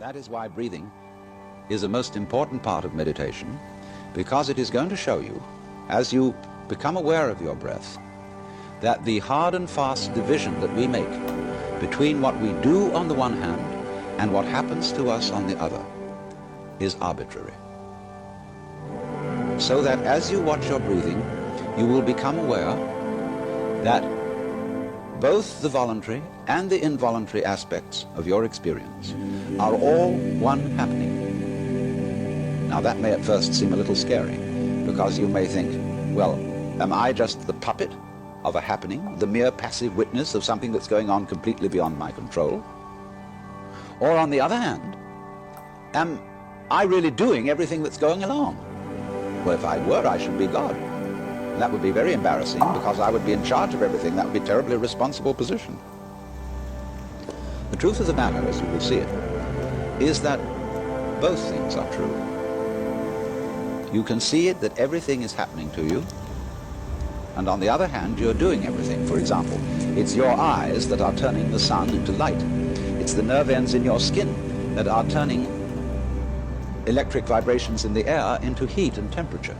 That is why breathing is a most important part of meditation, because it is going to show you, as you become aware of your breath, that the hard and fast division that we make between what we do on the one hand and what happens to us on the other is arbitrary. So that as you watch your breathing, you will become aware that both the voluntary and the involuntary aspects of your experience are all one happening. Now that may at first seem a little scary, because you may think, well, am I just the puppet of a happening, the mere passive witness of something that's going on completely beyond my control? Or on the other hand, am I really doing everything that's going along? Well, if I were, I should be God. And that would be very embarrassing, because I would be in charge of everything. That would be a terribly responsible position. The truth of the matter, as you will see it, is that both things are true. You can see it that everything is happening to you, and on the other hand, you're doing everything. For example, it's your eyes that are turning the sun into light. It's the nerve ends in your skin that are turning electric vibrations in the air into heat and temperature.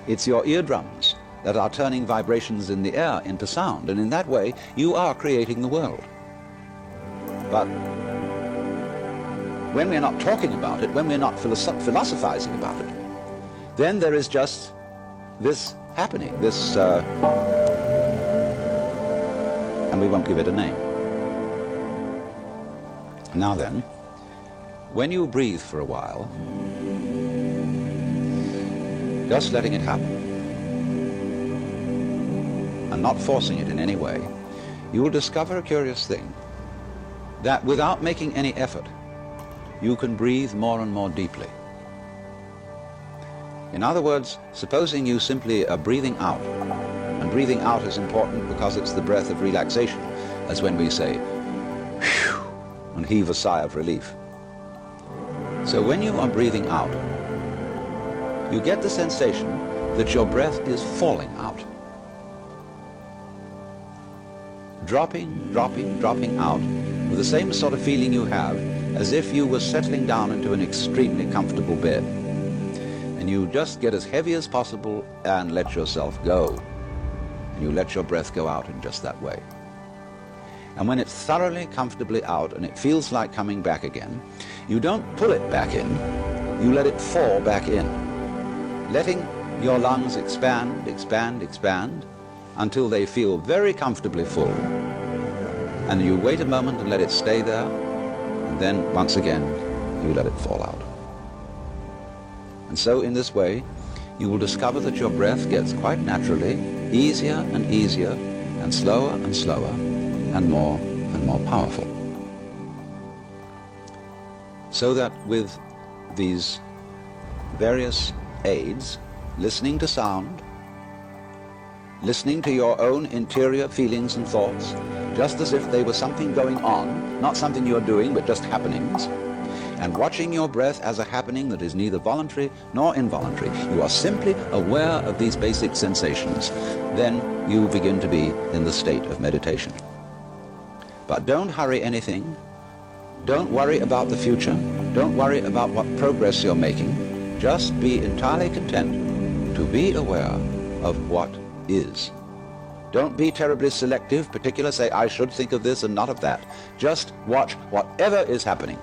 It's your eardrums that are turning vibrations in the air into sound, and in that way you are creating the world. But when we're not talking about it, when we're not philosophizing about it, then there is just this happening, this, and we won't give it a name. Now then, when you breathe for a while, just letting it happen and not forcing it in any way, you will discover a curious thing, that without making any effort, you can breathe more and more deeply. In other words, supposing you simply are breathing out, and breathing out is important because it's the breath of relaxation, as when we say, whew, and heave a sigh of relief. So when you are breathing out, you get the sensation that your breath is falling out. Dropping, dropping, dropping out with the same sort of feeling you have as if you were settling down into an extremely comfortable bed. And you just get as heavy as possible and let yourself go. And you let your breath go out in just that way. And when it's thoroughly, comfortably out and it feels like coming back again, you don't pull it back in, you let it fall back in, letting your lungs expand, expand, expand, until they feel very comfortably full. And you wait a moment and let it stay there, and then once again, you let it fall out. And so in this way, you will discover that your breath gets quite naturally easier and easier, and slower and slower, and more powerful. So that with these various aids, listening to sound, listening to your own interior feelings and thoughts, just as if they were something going on, not something you're doing, but just happenings, and watching your breath as a happening that is neither voluntary nor involuntary, you are simply aware of these basic sensations, then you begin to be in the state of meditation. But don't hurry anything. Don't worry about the future. Don't worry about what progress you're making. Just be entirely content to be aware of what is. Don't be terribly selective, particular, say, I should think of this and not of that. Just watch whatever is happening.